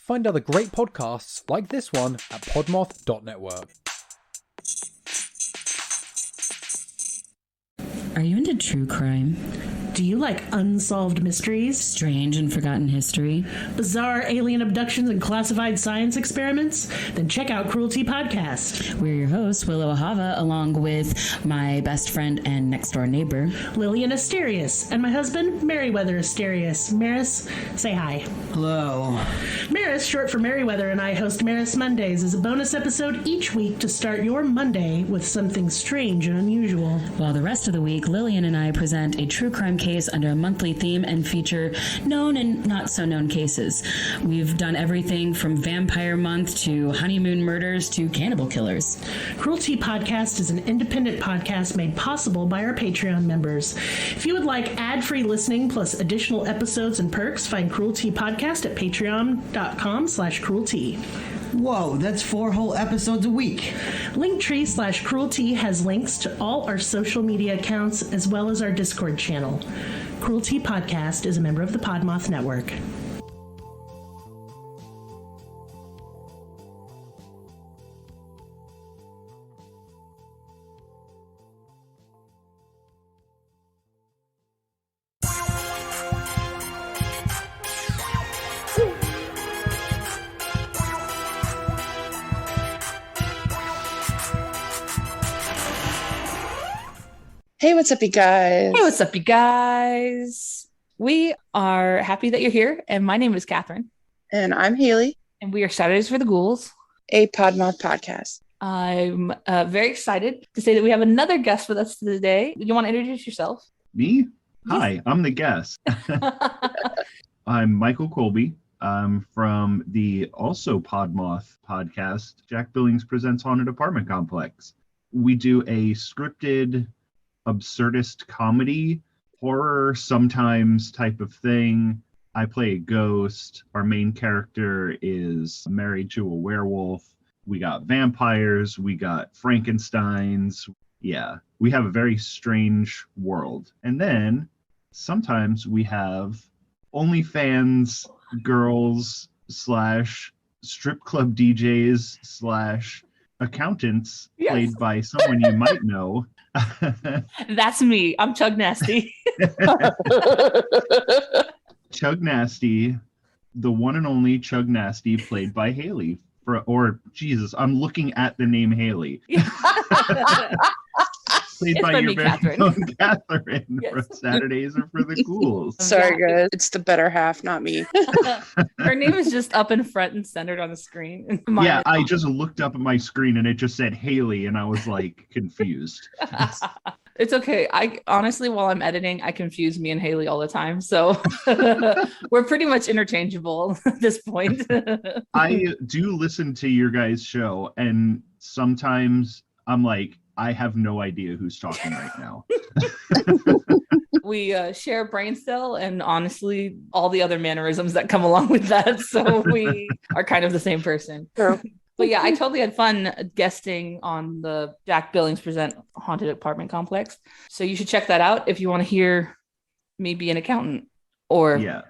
Find other great podcasts like this one at podmoth.network. Are you into true crime? Do you like unsolved mysteries? Strange and forgotten history? Bizarre alien abductions and classified science experiments? Then check out Cruelty Podcast. We're your hosts, Willow Ahava, along with my best friend and next door neighbor, Lillian Asterius, and my husband, Merriweather Asterius. Maris, say hi. Hello. Maris, short for Merriweather, and I host Maris Mondays as a bonus episode each week to start your Monday with something strange and unusual. While the rest of the week, Lillian and I present a true crime case under a monthly theme and feature known and not so known cases. We've done everything from Vampire Month to honeymoon murders to cannibal killers. Cruelty Podcast is an independent podcast made possible by our Patreon members. If you would like ad-free listening plus additional episodes and perks, find Cruelty Podcast at patreon.com/cruelty. Whoa, that's 4 whole episodes a week. Linktree/Cruelty has links to all our social media accounts as well as our Discord channel. Cruelty Podcast is a member of the Podmoth Network. Hey, what's up, you guys? Hey, what's up, you guys? We are happy that you're here, and my name is Kathryn. And I'm Hayley. And we are Saturdays for the Ghouls, a Podmoth podcast. I'm very excited to say that we have another guest with us today. You want to introduce yourself? Me? Hi, I'm the guest. I'm Michael Colby. I'm from the also Podmoth podcast, Jack Billings Presents Haunted Apartment Complex. We do a scripted absurdist comedy, horror sometimes type of thing. I play a ghost. Our main character is married to a werewolf. We got vampires. We got Frankensteins. Yeah, we have a very strange world. And then sometimes we have OnlyFans girls / strip club DJs / accountants, yes, played by someone you might know. That's me. I'm Chug Nasty. Chug Nasty, the one and only Chug Nasty, played by Hayley. Jesus, I'm looking at the name Hayley. Played by your very own Kathryn. Yes. For Saturdays or for the Ghouls. Sorry, guys. It's the better half, not me. Her name is just up in front and centered on the screen. Yeah, I just looked up at my screen and it just said Hayley, and I was like confused. It's okay. I honestly, while I'm editing, I confuse me and Hayley all the time. So we're pretty much interchangeable at this point. I do listen to your guys' show, and sometimes I'm like, I have no idea who's talking right now. We share brain cell and honestly, all the other mannerisms that come along with that. So we are kind of the same person. True. But yeah, I totally had fun guesting on the Jack Billings Present Haunted Apartment Complex. So you should check that out if you want to hear me be an accountant or, an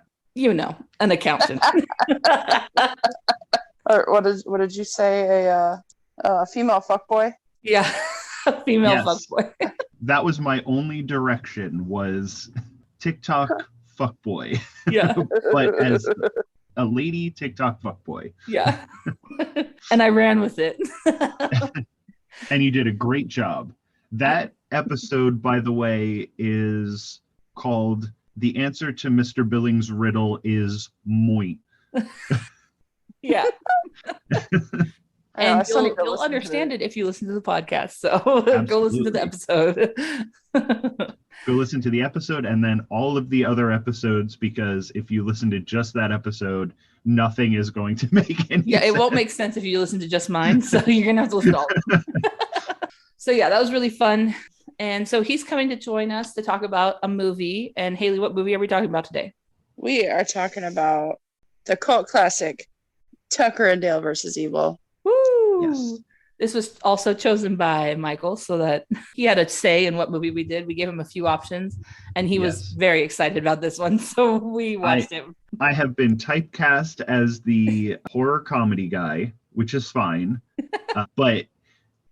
accountant. What did you say? A female fuckboy? Yeah. Female fuckboy. That was my only direction, was TikTok fuckboy. Yeah. But as a lady TikTok fuckboy. Yeah. And I ran with it. And you did a great job. That episode, by the way, is called The Answer to Mr. Billings' Riddle is Moit. Yeah. And you'll understand it if you listen to the podcast. So go listen to the episode. Go listen to the episode and then all of the other episodes, because if you listen to just that episode, nothing is going to make any sense. It won't make sense if you listen to just mine. So you're going to have to listen to all of them. So yeah, that was really fun. And so he's coming to join us to talk about a movie. And Hayley, what movie are we talking about today? We are talking about the cult classic, Tucker and Dale versus Evil. Woo! Yes. This was also chosen by Michael so that he had a say in what movie we did. We gave him a few options and he was very excited about this one. So we watched it. I have been typecast as the horror comedy guy, which is fine. But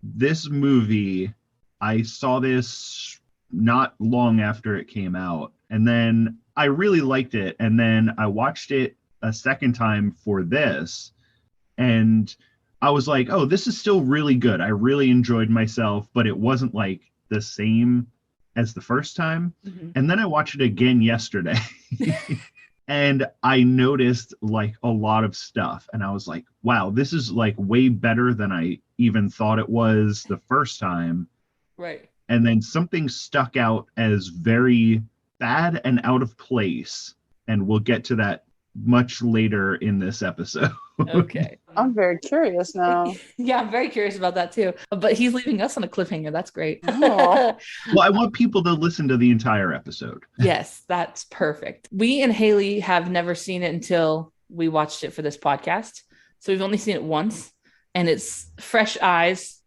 this movie, I saw this not long after it came out. And then I really liked it. And then I watched it a second time for this. And I was like, oh, this is still really good. I really enjoyed myself, but it wasn't like the same as the first time. Mm-hmm. And then I watched it again yesterday and I noticed like a lot of stuff. And I was like, wow, this is like way better than I even thought it was the first time. Right. And then something stuck out as very bad and out of place. And we'll get to that much later in this episode. Okay. I'm very curious now. Yeah, I'm very curious about that too. But he's leaving us on a cliffhanger. That's great. Oh. Well, I want people to listen to the entire episode. Yes, that's perfect. We and Hayley have never seen it until we watched it for this podcast. So we've only seen it once, and it's fresh eyes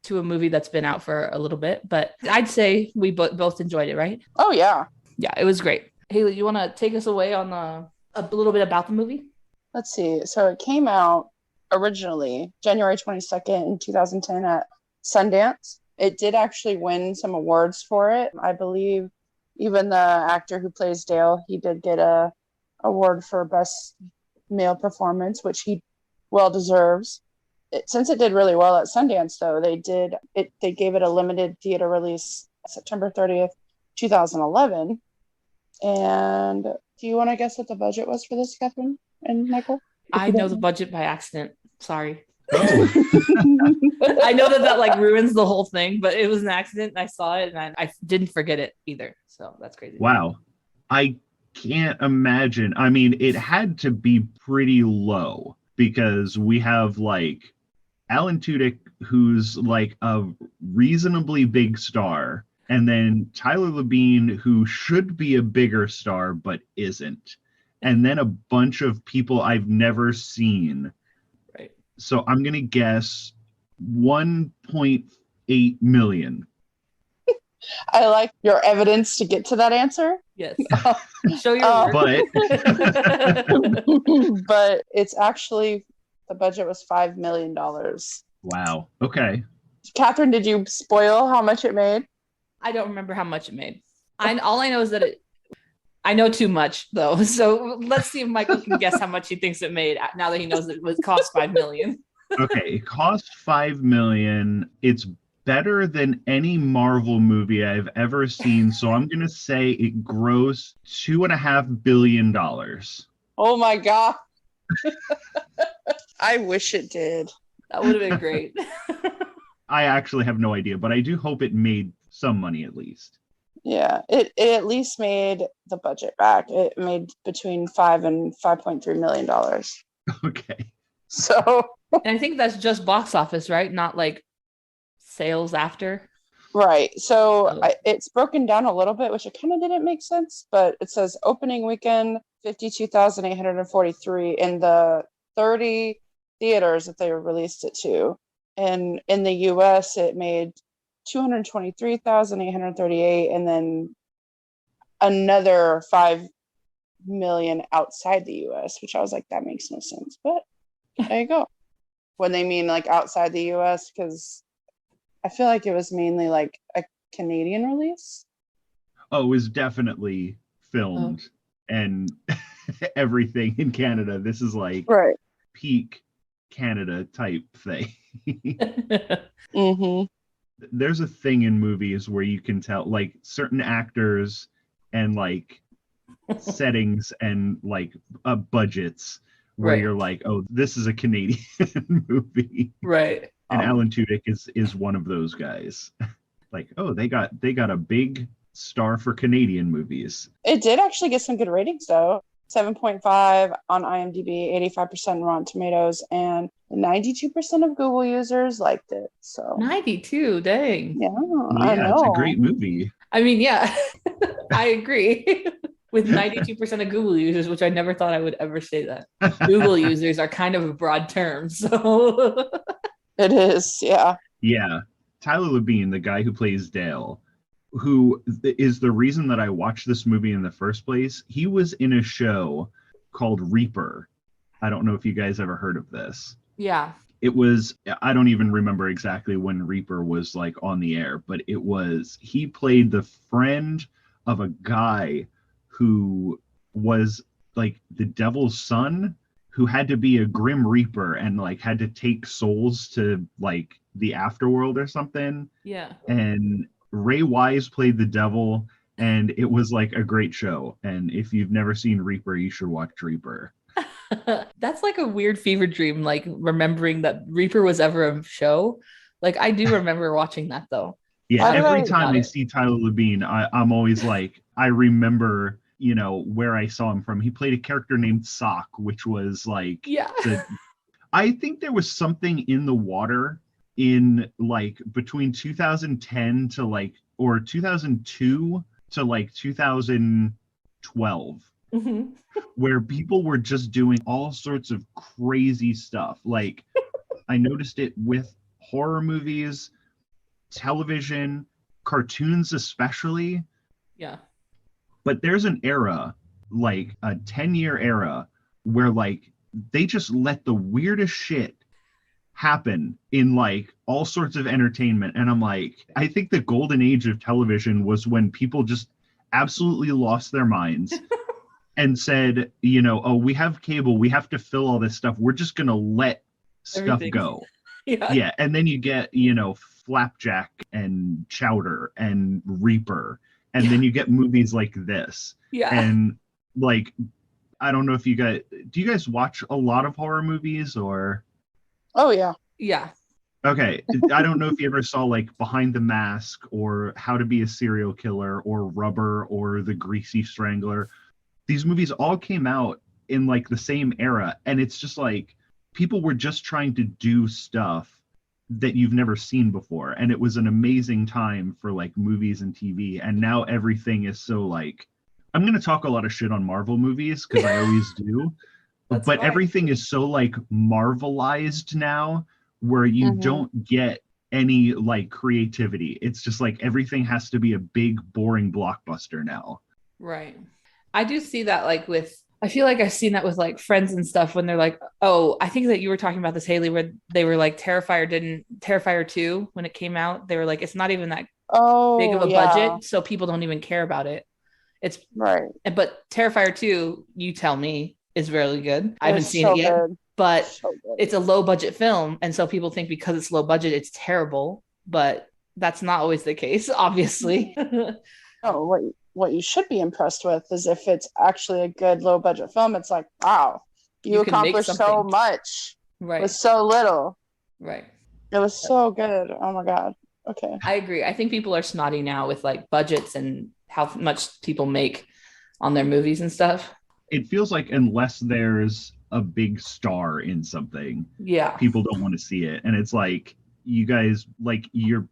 to a movie that's been out for a little bit. But I'd say we both enjoyed it, right? Oh, yeah. Yeah, it was great. Hayley, you want to take us away on a little bit about the movie? Let's see. So it came out originally January 22nd in 2010 at Sundance. It did actually win some awards for it. I believe even the actor who plays Dale, he did get a award for best male performance, which he well deserves. Since it did really well at Sundance, though, they gave it a limited theater release September 30th, 2011. And do you want to guess what the budget was for this, Kathryn and Michael? I know the budget by accident. Sorry. Oh. I know that like ruins the whole thing, but it was an accident. I saw it and I didn't forget it either. So that's crazy. Wow. I can't imagine. I mean, it had to be pretty low because we have like Alan Tudyk, who's like a reasonably big star. And then Tyler Labine, who should be a bigger star, but isn't. And then a bunch of people I've never seen. Right. So I'm going to guess 1.8 million. I like your evidence to get to that answer. Yes. Show your work. But it's actually, the budget was $5 million. Wow. Okay. Kathryn, did you spoil how much it made? I don't remember how much it made. All I know is that I know too much though. So let's see if Michael can guess how much he thinks it made now that he knows it cost $5 million. Okay, it cost $5 million. It's better than any Marvel movie I've ever seen. So I'm gonna say it grossed $2.5 billion. Oh my God. I wish it did. That would have been great. I actually have no idea, but I do hope it made some money at least. Yeah, it at least made the budget back. It made between $5 and $5.3 million. Okay. So. And I think that's just box office, right? Not like sales after. Right. So it's broken down a little bit, which it kind of didn't make sense, but it says opening weekend, 52,843 in the 30 theaters that they released it to. And in the US, it made 223,838, and then another 5 million outside the US, which I was like, that makes no sense. But there you go. When they mean like outside the US, because I feel like it was mainly like a Canadian release. Oh, it was definitely filmed and everything in Canada. This is like peak Canada type thing. Mm-hmm. There's a thing in movies where you can tell like certain actors and like settings and like budgets where you're like, oh, this is a Canadian movie. Right. And Alan Tudyk is one of those guys. Like, oh, they got a big star for Canadian movies. It did actually get some good ratings though. 7.5 on IMDb, 85% on Rotten Tomatoes, and 92% of Google users liked it. So 92, dang. Yeah, I know. It's a great movie. I mean, yeah, I agree. With 92% of Google users, which I never thought I would ever say that. Google users are kind of a broad term, so It is, yeah. Yeah. Tyler Labine, the guy who plays Dale, who is the reason that I watched this movie in the first place, he was in a show called Reaper. I don't know if you guys ever heard of this. Yeah. It was, I don't even remember exactly when Reaper was like on the air, but he played the friend of a guy who was like the devil's son, who had to be a grim reaper and like had to take souls to like the afterworld or something. Yeah. And Ray Wise played the devil, and it was like a great show. And if you've never seen Reaper, you should watch Reaper. That's like a weird fever dream, like remembering that Reaper was ever a show. Like I do remember watching that though. Yeah, every time I see Tyler Labine, I'm always like, I remember, you know, where I saw him from. He played a character named Sock, which was like, I think there was something in the water in like between 2010 to like, or 2002 to like 2012. Mm-hmm. Where people were just doing all sorts of crazy stuff. Like I noticed it with horror movies, television, cartoons especially. Yeah. But there's an era, like a 10-year era, where like they just let the weirdest shit happen in like all sorts of entertainment. And I'm like, I think the golden age of television was when people just absolutely lost their minds. And said, you know, oh, we have cable, we have to fill all this stuff. We're just going to let stuff go. Yeah. And then you get, you know, Flapjack and Chowder and Reaper. And then you get movies like this. Yeah. And like, I don't know if do you guys watch a lot of horror movies or? Oh, yeah. Yeah. Okay. I don't know if you ever saw like Behind the Mask or How to Be a Serial Killer or Rubber or The Greasy Strangler. These movies all came out in like the same era, and it's just like people were just trying to do stuff that you've never seen before, and it was an amazing time for like movies and TV. And now everything is so like, I'm going to talk a lot of shit on Marvel movies because I always do, but fine. Everything is so like Marvelized now where you don't get any like creativity. It's just like everything has to be a big boring blockbuster now. Right. I do see that like I feel like I've seen that with like Friends and stuff when they're like, oh, I think that you were talking about this, Hayley, where they were like Terrifier 2 when it came out. They were like, it's not even that big of a budget, so people don't even care about it. It's right. But Terrifier 2, you tell me, is really good. I haven't seen it yet, but it's a low budget film. And so people think because it's low budget, it's terrible, but that's not always the case, obviously. Oh, what you should be impressed with is if it's actually a good low budget film. It's like, wow, you accomplished so much with so little. Right. It was so good. Oh my God. Okay. I agree. I think people are snotty now with like budgets and how much people make on their movies and stuff. It feels like unless there's a big star in something, people don't want to see it. And it's like, you guys, like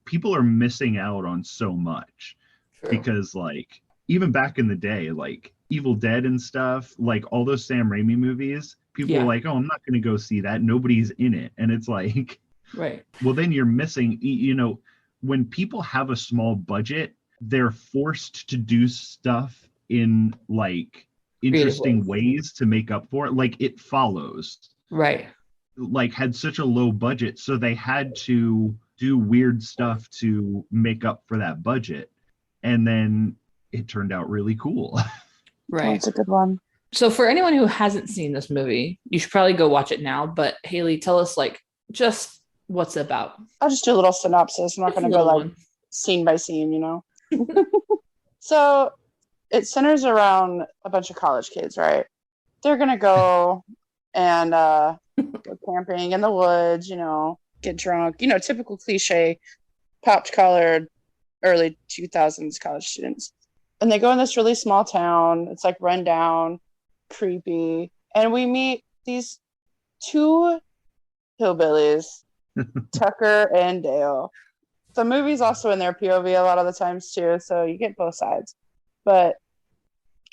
people are missing out on so much. True. Because like, even back in the day, like Evil Dead and stuff, like all those Sam Raimi movies, people are like, oh, I'm not going to go see that. Nobody's in it. And it's like, right. Well, then you're missing, you know, when people have a small budget, they're forced to do stuff in like interesting ways to make up for it. Like It Follows. Right. Like had such a low budget. So they had to do weird stuff to make up for that budget. And then it turned out really cool. Right. That's a good one. So for anyone who hasn't seen this movie, you should probably go watch it now. But Hayley, tell us like just what's it about. I'll just do a little synopsis. I'm not going to go like scene by scene, you know. So it centers around a bunch of college kids, right? They're going to go and go camping in the woods, you know, get drunk, you know, typical cliche, popped collared, early 2000s college students. And they go in this really small town. It's like run down, creepy. And we meet these two hillbillies, Tucker and Dale. The movie's also in their POV a lot of the times too, so you get both sides. But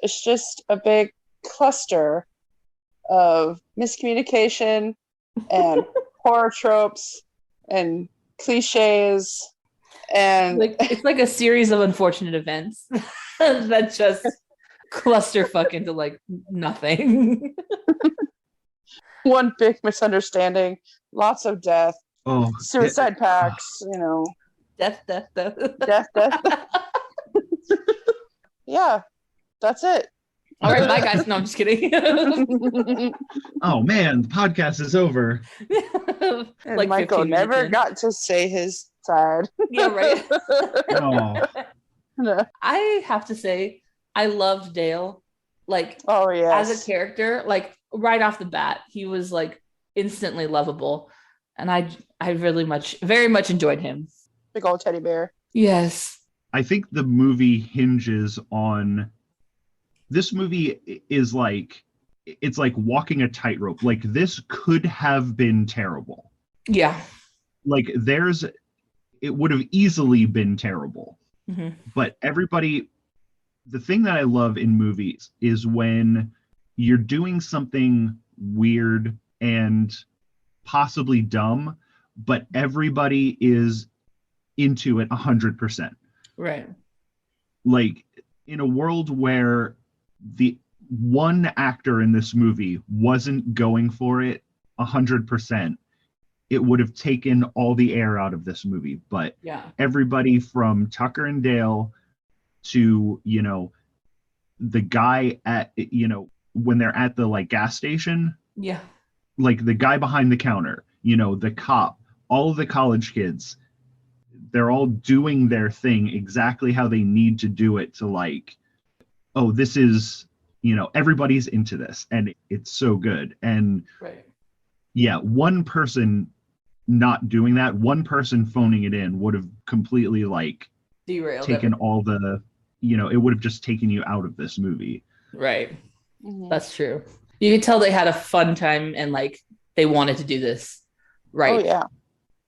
it's just a big cluster of miscommunication and horror tropes and cliches, and it's like a series of unfortunate events that just clusterfuck into like nothing. One big misunderstanding, lots of death, suicide pacts, Death. death. Yeah, that's it. All right, bye guys. No, I'm just kidding. Oh man, the podcast is over. Like Michael never got to say his side. Yeah, right. Oh. I have to say, I loved Dale. Like, oh yeah, as a character, like right off the bat, he was like instantly lovable, and I very much enjoyed him. Big old teddy bear. Yes. I think the movie hinges on. This movie is like, it's like walking a tightrope. Like, this could have been terrible. Yeah. Like, it would have easily been terrible. Mm-hmm. But the thing that I love in movies is when you're doing something weird and possibly dumb, but everybody is into it 100%. Right. Like, in a world where the one actor in this movie wasn't going for it 100%, it would have taken all the air out of this movie. But everybody from Tucker and Dale to, the guy at, when they're at the like gas station, like the guy behind the counter, the cop, all of the college kids, they're all doing their thing exactly how they need to do it to like, oh, this is, everybody's into this and it's so good. And one person not doing that, one person phoning it in would have completely like derailed taken all the, it would have just taken you out of this movie. Right. Mm-hmm. That's true. You could tell they had a fun time and like they wanted to do this. Right. Oh yeah.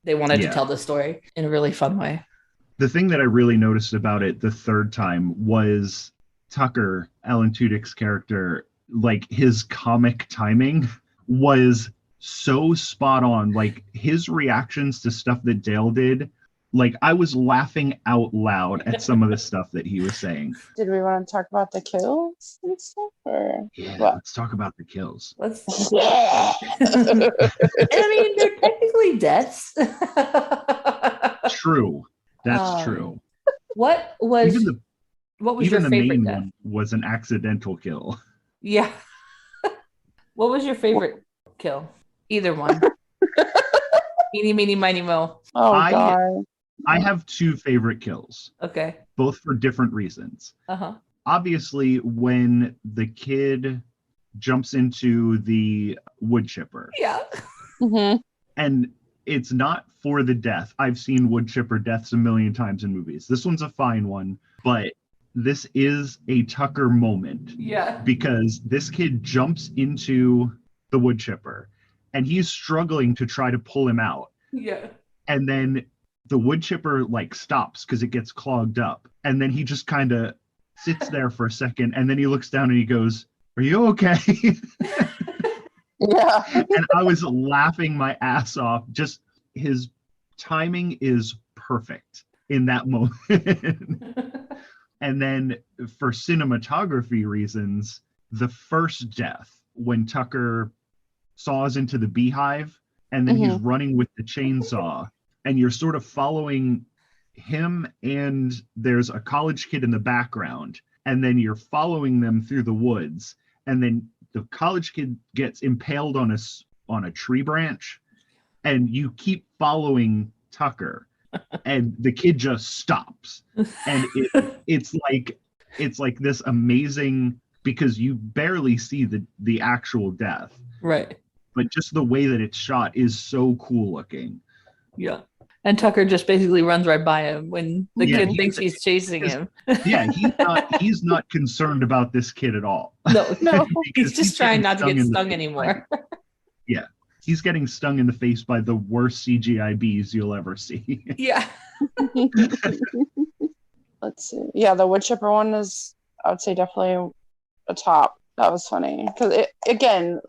They wanted to tell the story in a really fun way. The thing that I really noticed about it the third time was Tucker, Alan Tudyk's character, like his comic timing was so spot on. Like his reactions to stuff that Dale did, like I was laughing out loud at some of the stuff that he was saying. Did we want to talk about the kills and stuff? Let's talk about the kills. Yeah. I mean, they're technically deaths. True. That's true. What was your favorite main death? One was an accidental kill. Yeah. What was your favorite kill? Either one. Eeny, meeny, miny, mo. Oh, God. I have two favorite kills. Okay. Both for different reasons. Uh-huh. Obviously, when the kid jumps into the wood chipper. Yeah. Mm-hmm. And it's not for the death. I've seen wood chipper deaths a million times in movies. This one's a fine one, but this is a Tucker moment. Yeah. Because this kid jumps into the wood chipper and he's struggling to try to pull him out. Yeah. And then the wood chipper like stops because it gets clogged up. And then he just kind of sits there for a second. And then he looks down and he goes, "Are you okay?" Yeah. And I was laughing my ass off. Just his timing is perfect in that moment. And then for cinematography reasons, the first death when Tucker saws into the beehive and then he's running with the chainsaw and you're sort of following him and there's a college kid in the background and then you're following them through the woods and then the college kid gets impaled on a tree branch and you keep following Tucker and the kid just stops and it's like this amazing, because you barely see the actual death, right? But just the way that it's shot is so cool looking. Yeah. And Tucker just basically runs right by him when the kid thinks he's chasing him. Yeah, he's not concerned about this kid at all. No, he's just trying not to get stung anymore. Yeah, he's getting stung in the face by the worst CGI bees you'll ever see. Yeah. Let's see. Yeah, the wood chipper one is, I would say, definitely a top. That was funny because again,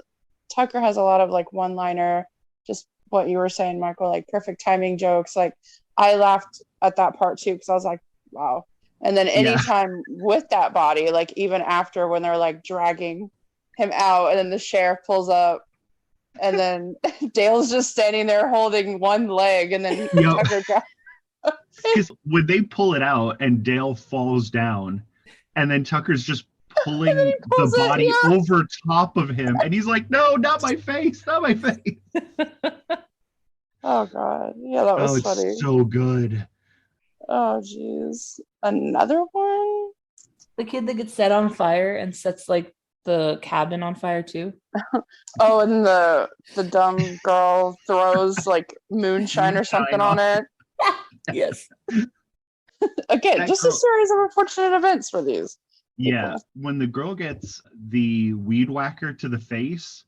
Tucker has a lot of like one-liner, just what you were saying, Michael, like perfect timing jokes. Like I laughed at that part too, because I was like, wow. And then anytime with that body, like even after when they're like dragging him out and then the sheriff pulls up and then Dale's just standing there holding one leg and then Tucker because when they pull it out and Dale falls down and then Tucker's just pulling the body over top of him and he's like, no, not my face. Oh god, yeah, that was funny. It's so good. Oh jeez. Another one, the kid that gets set on fire and sets like the cabin on fire too. Oh, and the dumb girl throws like moonshine or something on it. Yes. Again, just a series of unfortunate events for these. Yeah, when the girl gets the weed whacker to the face,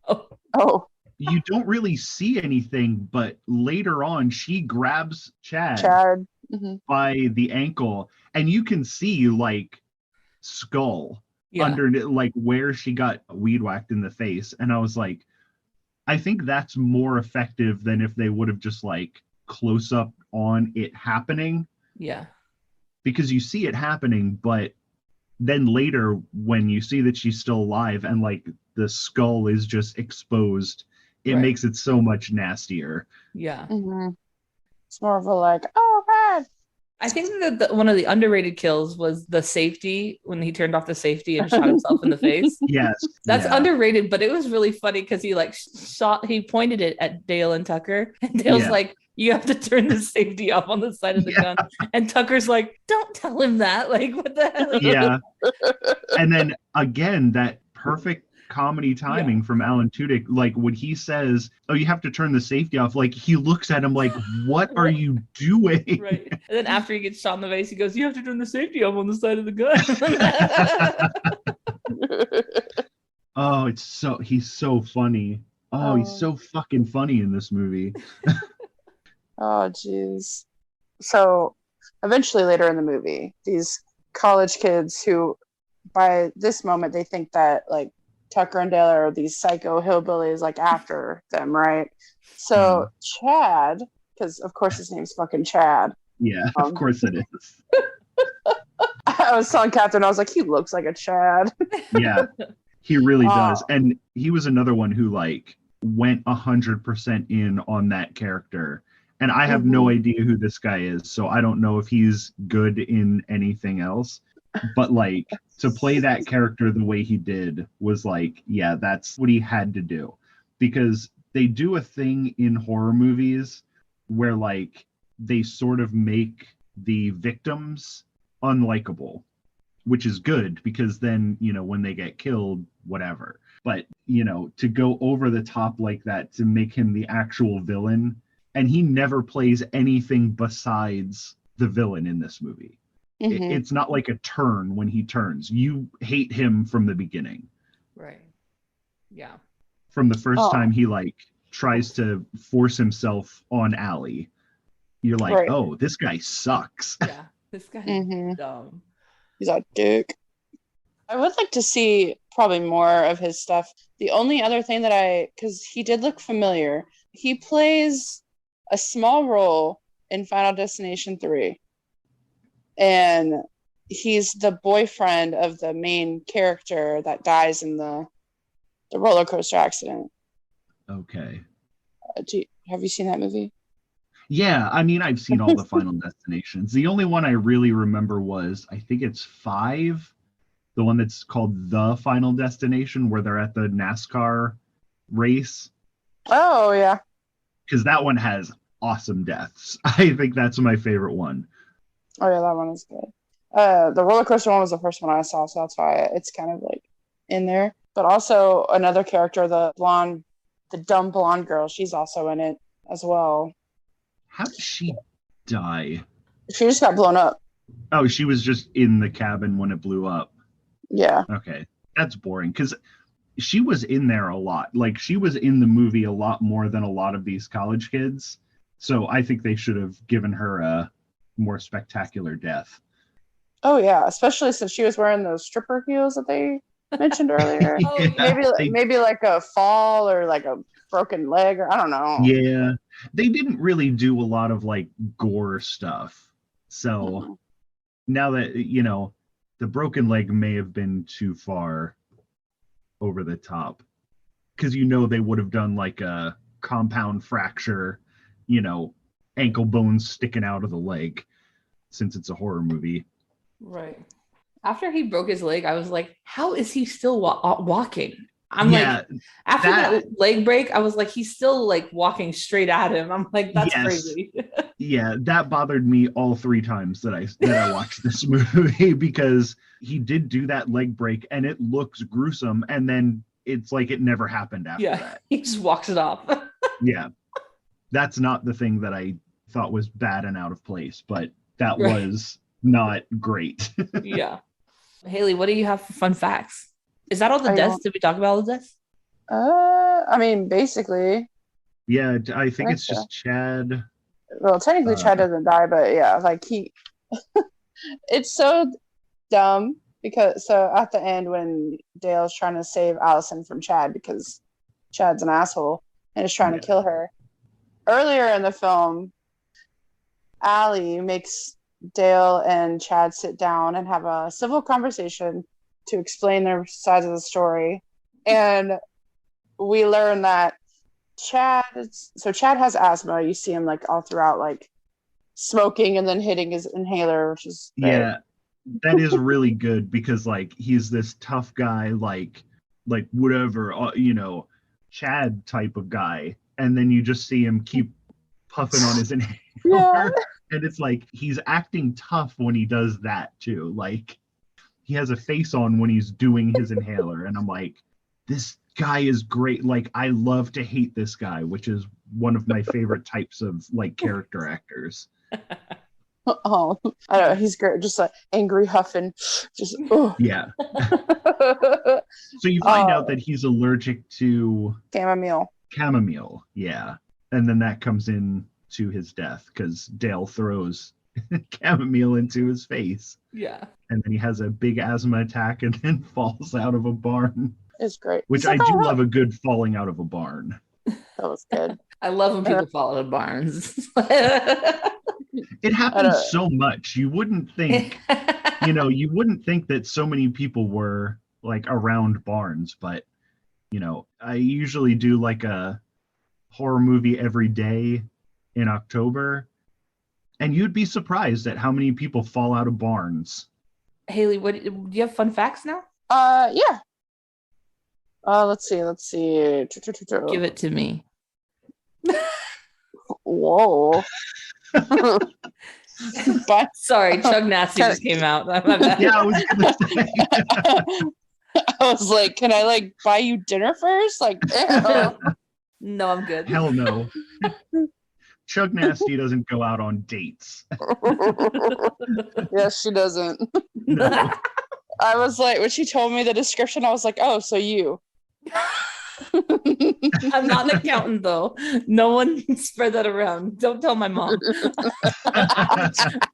oh, you don't really see anything, but later on she grabs Chad by the ankle and you can see like skull under like where she got weed whacked in the face. And I was like, I think that's more effective than if they would have just like close up on it happening. Yeah. Because you see it happening, but then later when you see that she's still alive and like the skull is just exposed, it makes it so much nastier. Yeah. Mm-hmm. It's more of a like, oh god. I think that one of the underrated kills was the safety when he turned off the safety and shot himself in the face. Yes. That's underrated, but it was really funny because he like he pointed it at Dale and Tucker and Dale's like, you have to turn the safety off on the side of the gun. And Tucker's like, don't tell him that. Like, what the hell? Yeah. And then again, that perfect comedy timing from Alan Tudyk, like when he says, oh, you have to turn the safety off, like he looks at him like, what are you doing? Right. And then after he gets shot in the face, he goes, you have to turn the safety off on the side of the gun. Oh, he's so funny. Oh, he's so fucking funny in this movie. Oh jeez. So eventually later in the movie, these college kids who by this moment they think that like Tucker and Dale are these psycho hillbillies like after them, right? So Chad, because of course his name's fucking Chad. Yeah, of course it is. I was telling Kathryn, I was like, he looks like a Chad. Yeah, he really does. And he was another one who like went 100% in on that character. And I have no idea who this guy is, so I don't know if he's good in anything else. But like to play that character the way he did was like, yeah, that's what he had to do. Because they do a thing in horror movies where like they sort of make the victims unlikable, which is good because then, you know, when they get killed, whatever. But, you know, to go over the top like that to make him the actual villain, and he never plays anything besides the villain in this movie. It's not like a turn when he turns. You hate him from the beginning. Right. Yeah. From the first time he like tries to force himself on Allie, you're like, oh, this guy sucks. Yeah, this guy is dumb. He's a dick. I would like to see probably more of his stuff. The only other thing that because he did look familiar, he plays a small role in Final Destination 3. And he's the boyfriend of the main character that dies in the roller coaster accident. Okay. Have you seen that movie? Yeah, I mean, I've seen all the Final Destinations. The only one I really remember was, I think it's 5, the one that's called The Final Destination, where they're at the NASCAR race. Oh, yeah. Because that one has awesome deaths. I think that's my favorite one. Oh, yeah, that one is good. The roller coaster one was the first one I saw, so that's why it's kind of like in there. But also another character, the dumb blonde girl, she's also in it as well. How did she die? She just got blown up. Oh, she was just in the cabin when it blew up. Yeah. Okay. That's boring because she was in there a lot. Like, she was in the movie a lot more than a lot of these college kids. So I think they should have given her a more spectacular death. Oh, yeah. Especially since she was wearing those stripper heels that they mentioned earlier. Maybe like a fall or like a broken leg, or I don't know. Yeah, they didn't really do a lot of like gore stuff. So now that the broken leg may have been too far over the top, because they would have done like a compound fracture, ankle bones sticking out of the leg, since it's a horror movie. Right. After he broke his leg, I was like, how is he still walking? Like, after that leg break, I was like, he's still like walking straight at him. I'm like, that's crazy. Yeah, that bothered me all 3 times that I watched this movie, because he did do that leg break and it looks gruesome, and then it's like it never happened after that. He just walks it off. Yeah. That's not the thing that I thought was bad and out of place, but that was not great. Yeah. Hayley, what do you have for fun facts? Is that all the deaths? Did we talk about all the deaths? I mean, basically. Yeah, I think it's just Chad. Well, technically Chad doesn't die, but yeah, like it's so dumb, because so at the end when Dale's trying to save Allison from Chad because Chad's an asshole and is trying to kill her. Earlier in the film, Allie makes Dale and Chad sit down and have a civil conversation to explain their sides of the story. And we learn that Chad has asthma. You see him like all throughout, like smoking and then hitting his inhaler, which is great. Yeah, that is really good, because like he's this tough guy, like whatever, Chad type of guy, and then you just see him keep puffing on his inhaler, and it's like he's acting tough when he does that too. Like he has a face on when he's doing his inhaler, and I'm like, this guy is great. Like I love to hate this guy, which is one of my favorite types of like character actors. Oh, I don't know. He's great. Just like angry huffing. Just yeah. So you find out that he's allergic to chamomile. Yeah, and then that comes in to his death because Dale throws chamomile into his face. Yeah, and then he has a big asthma attack and then falls out of a barn. It's great. Which I do love a good falling out of a barn. That was good. I love when people fall out of barns. It happens so much. You wouldn't think, you wouldn't think that so many people were like around barns, but I usually do like a horror movie every day in October, and you'd be surprised at how many people fall out of barns. Hayley, do you have fun facts now? Yeah. Let's see. Give it to me. Whoa. But sorry, Chug Nasty just came out. Yeah, I was gonna say. I was like, can I like buy you dinner first? Like, no, I'm good. Hell no. Chug Nasty doesn't go out on dates. Yes, she doesn't. No. I was like, when she told me the description, I was like, oh, so you. I'm not an accountant, though. No one spread that around. Don't tell my mom.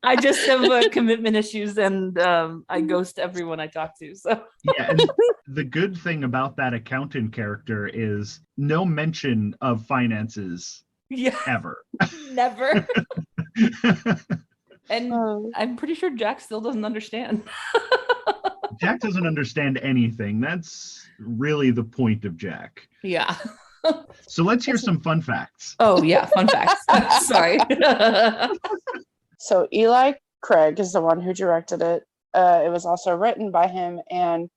I just have commitment issues, and I ghost everyone I talk to. So yeah, and the good thing about that accountant character is no mention of finances. Yeah, ever. Never. And I'm pretty sure Jack still doesn't understand. Jack doesn't understand anything. That's really the point of Jack. Yeah. So let's hear some fun facts. Oh, yeah. Fun facts. Sorry. So Eli Craig is the one who directed it. It was also written by him and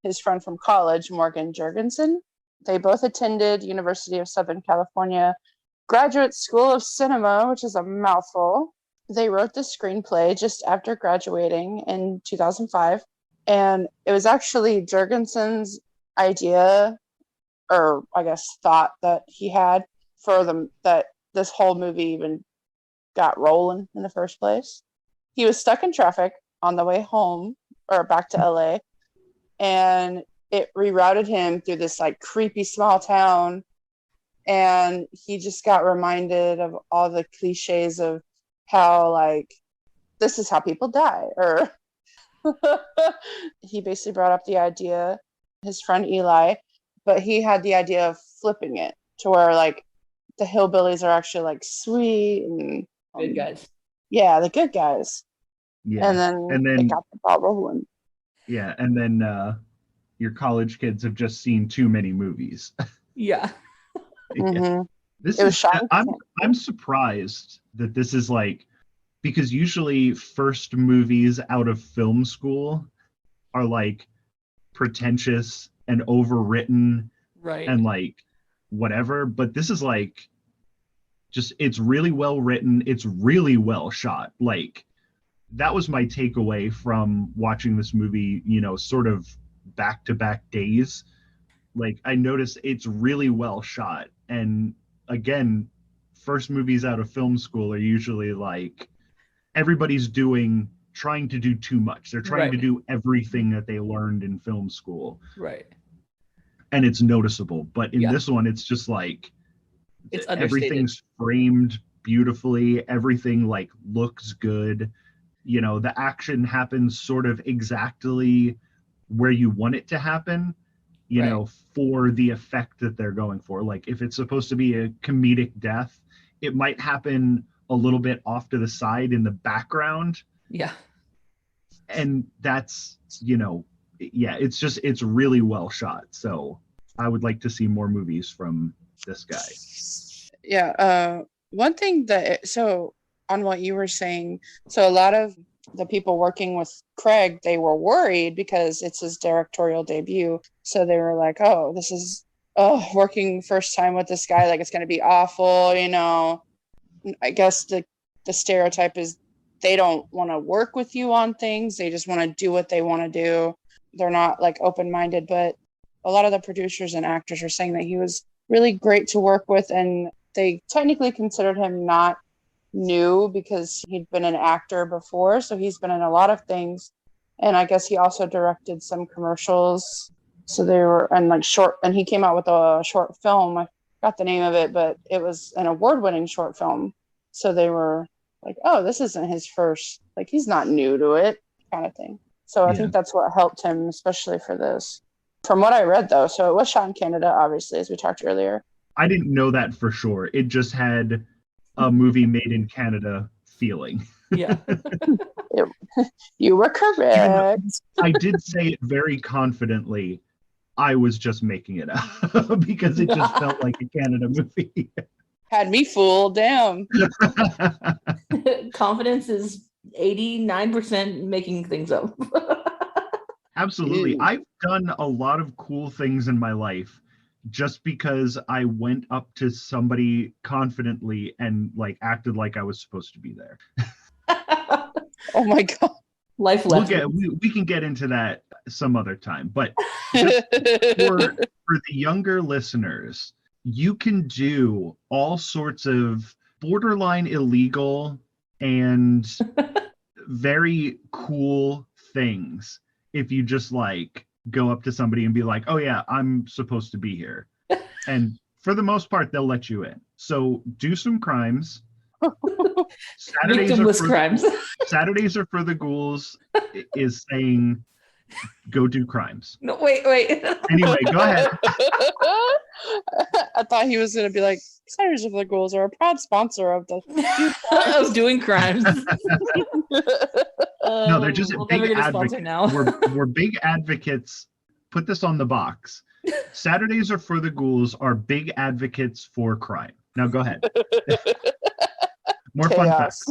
his friend from college, Morgan Jurgensen. They both attended University of Southern California Graduate School of Cinema, which is a mouthful. They wrote the screenplay just after graduating in 2005. And it was actually Jurgensen's idea, or I guess thought that he had for them, that this whole movie even got rolling in the first place. He was stuck in traffic on the way home or back to LA, and it rerouted him through this like creepy small town. And he just got reminded of all the cliches of how like, this is how people die, or he basically brought up the idea his friend Eli, but he had the idea of flipping it to where like the hillbillies are actually like sweet and good guys. Yeah, the good guys. Yeah. And then they got the ball rolling. Yeah, and then your college kids have just seen too many movies. Yeah. Mm-hmm. This is I'm surprised that this is like, because usually first movies out of film school are like pretentious and overwritten, right? And like whatever, but this is like just, it's really well written, it's really well shot. Like that was my takeaway from watching this movie, you know, sort of back-to-back days. Like I noticed it's really well shot. And again, first movies out of film school are usually like everybody's trying to do too much. They're trying to do everything that they learned in film school. Right. And it's noticeable. But in this one, it's just like it's everything's framed beautifully. Everything like looks good. You know, the action happens sort of exactly where you want it to happen, you know, for the effect that they're going for. Like if it's supposed to be a comedic death, it might happen a little bit off to the side in the background. Yeah. And that's, you know, it's really well shot. So I would like to see more movies from this guy. Yeah. One thing so on what you were saying, so a lot of the people working with Craig, they were worried because it's his directorial debut. So they were like, oh, this is working first time with this guy. Like it's going to be awful. You know, I guess the stereotype is they don't want to work with you on things. They just want to do what they want to do. They're not like open-minded, but a lot of the producers and actors are saying that he was really great to work with. And they technically considered him not new because he'd been an actor before. So he's been in a lot of things. And I guess he also directed some commercials. So they were, and like and he came out with a short film. I forgot the name of it, but it was an award-winning short film. So they were like, oh, this isn't his first, like he's not new to it kind of thing. So I think that's what helped him, especially for this. From what I read though, so it was shot in Canada, obviously, as we talked earlier. I didn't know that for sure. It just had a movie made in Canada feeling. Yeah. You were correct. I did say it very confidently. I was just making it up because it just felt like a Canada movie. Had me fooled, damn. Confidence is 89% making things up. Absolutely. Ew. I've done a lot of cool things in my life just because I went up to somebody confidently and like acted like I was supposed to be there. Oh my God. Life lesson. We can get into that some other time, but just for the younger listeners, you can do all sorts of borderline illegal and very cool things if you just like go up to somebody and be like, oh yeah, I'm supposed to be here. And for the most part, they'll let you in. So do some crimes. Victimless crimes. Saturdays are for the ghouls is saying go do crimes. No, wait. Anyway, go ahead. I thought he was going to be like, Saturdays of the Ghouls are a proud sponsor of the of doing crimes. No, they're just big advocates. Now. We're big advocates. Put this on the box. Saturdays are for the Ghouls are big advocates for crime. Now go ahead. More fun facts.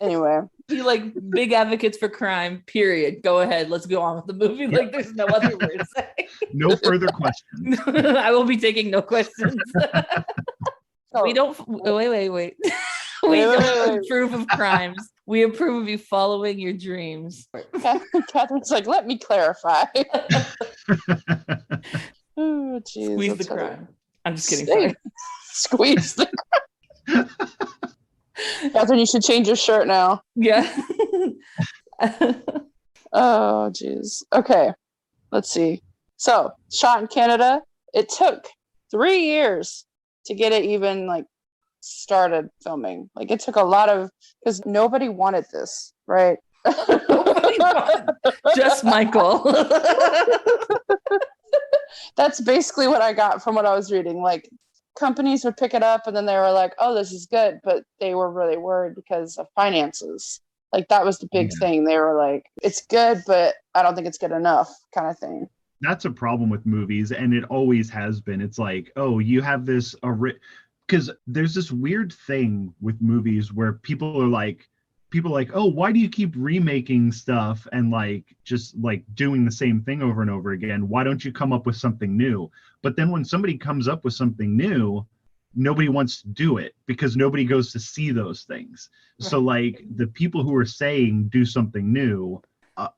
Anyway. Be like big advocates for crime, period. Go ahead. Let's go on with the movie. Like there's no other word to say. No further questions. I will be taking no questions. We don't wait. We don't approve of crimes. We approve of you following your dreams. Kathryn's like, let me clarify. Oh, geez. Squeeze the crime. I'm just kidding. Sorry. Squeeze the crime. Kathryn, you should change your shirt now. Yeah. Oh, geez. Okay. Let's see. So, shot in Canada. It took 3 years to get it even like started filming. Like it took a lot of, because nobody wanted this, right? Nobody Just Michael. That's basically what I got from what I was reading. Like, companies would pick it up and then they were like, oh, this is good. But they were really worried because of finances. Like, that was the big thing. They were like, it's good, but I don't think it's good enough, kind of thing. That's a problem with movies, and it always has been. It's like, oh, you have this, because there's this weird thing with movies where people are like, oh, why do you keep remaking stuff and like just like doing the same thing over and over again? Why don't you come up with something new? But then when somebody comes up with something new, nobody wants to do it because nobody goes to see those things. So like the people who are saying do something new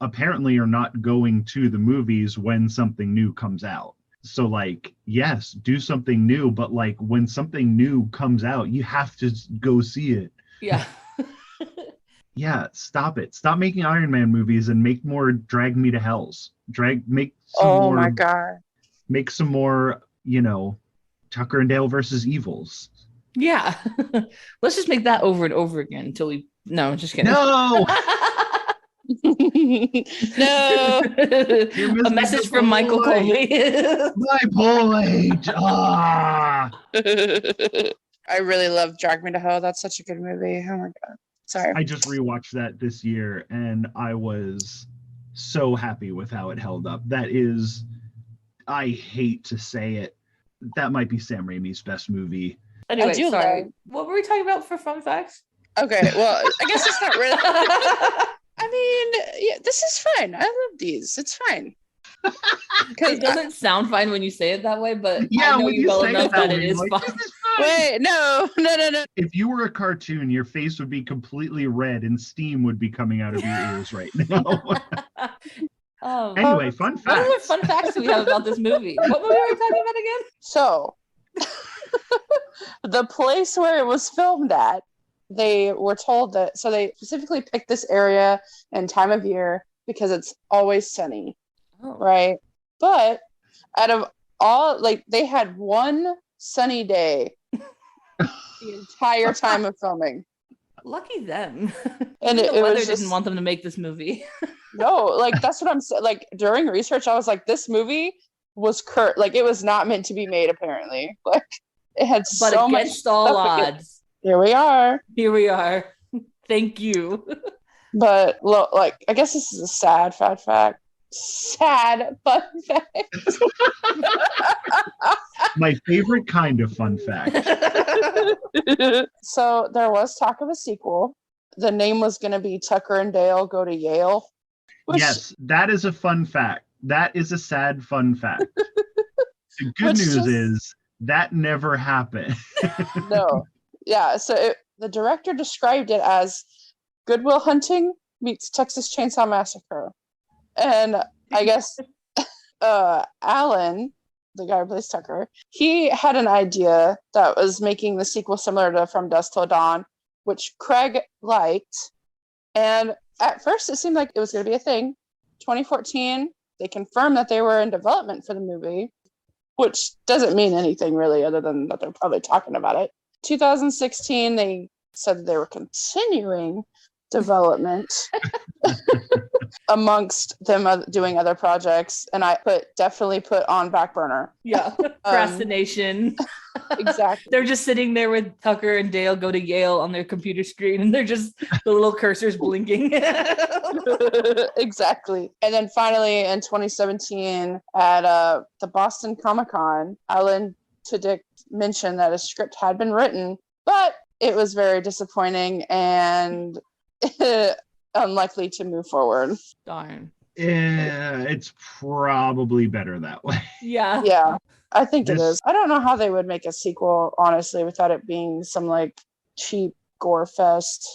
apparently are not going to the movies when something new comes out. So like, yes, do something new, but like when something new comes out, you have to go see it. Yeah. Yeah, stop it. Stop making Iron Man movies and make more Drag Me to Hells. Make some more. My God. Make some more, Tucker and Dale versus Evils. Yeah. Let's just make that over and over again until we. No, just kidding. No. No. A message from Michael Colby. My boy. Ah. I really love Drag Me to Hell. That's such a good movie. Oh my God. Sorry. I just rewatched that this year and I was so happy with how it held up. That is, I hate to say it, that might be Sam Raimi's best movie. Anyway, sorry. What were we talking about for fun facts? Okay, well, I guess it's not really. I mean, yeah, this is fine. I love these. It's fine. It doesn't sound fine when you say it that way, but yeah, I know you well enough that it is fine. Wait, no. If you were a cartoon, your face would be completely red and steam would be coming out of your ears right now. Anyway, fun facts. What other fun facts do we have about this movie? What movie are we talking about again? So, the place where it was filmed at, they were told that, so they specifically picked this area and time of year because it's always sunny, right? But out of all, like, they had one sunny day the entire time of filming. Lucky them. And the it weather was didn't want them to make this movie. No, like, that's what I'm saying. Like, during research, I was like, this movie was like, it was not meant to be made, apparently. Like, it had but so much against all odds. Here we are. Thank you. But look, like, I guess this is a sad fun fact. Sad fun fact. My favorite kind of fun fact. So there was talk of a sequel. The name was going to be Tucker and Dale Go to Yale. Yes, that is a fun fact. That is a sad fun fact. The good news is that never happened. No. Yeah, so the director described it as Good Will Hunting meets Texas Chainsaw Massacre. And I guess Alan, the guy who plays Tucker, he had an idea that was making the sequel similar to From Dusk Till Dawn, which Craig liked. And at first it seemed like it was going to be a thing. 2014, they confirmed that they were in development for the movie, which doesn't mean anything really other than that they're probably talking about it. 2016, they said that they were continuing development amongst them doing other projects, and I definitely put on back burner. Yeah, procrastination. Exactly. They're just sitting there with Tucker and Dale Go to Yale on their computer screen, and they're just the little cursors blinking. Exactly. And then finally in 2017 at the Boston Comic-Con, Alan Tudyk mentioned that a script had been written, but it was very disappointing and unlikely to move forward. Darn. Yeah, it's probably better that way. Yeah, I think it is. I don't know how they would make a sequel, honestly, without it being some like cheap gore fest.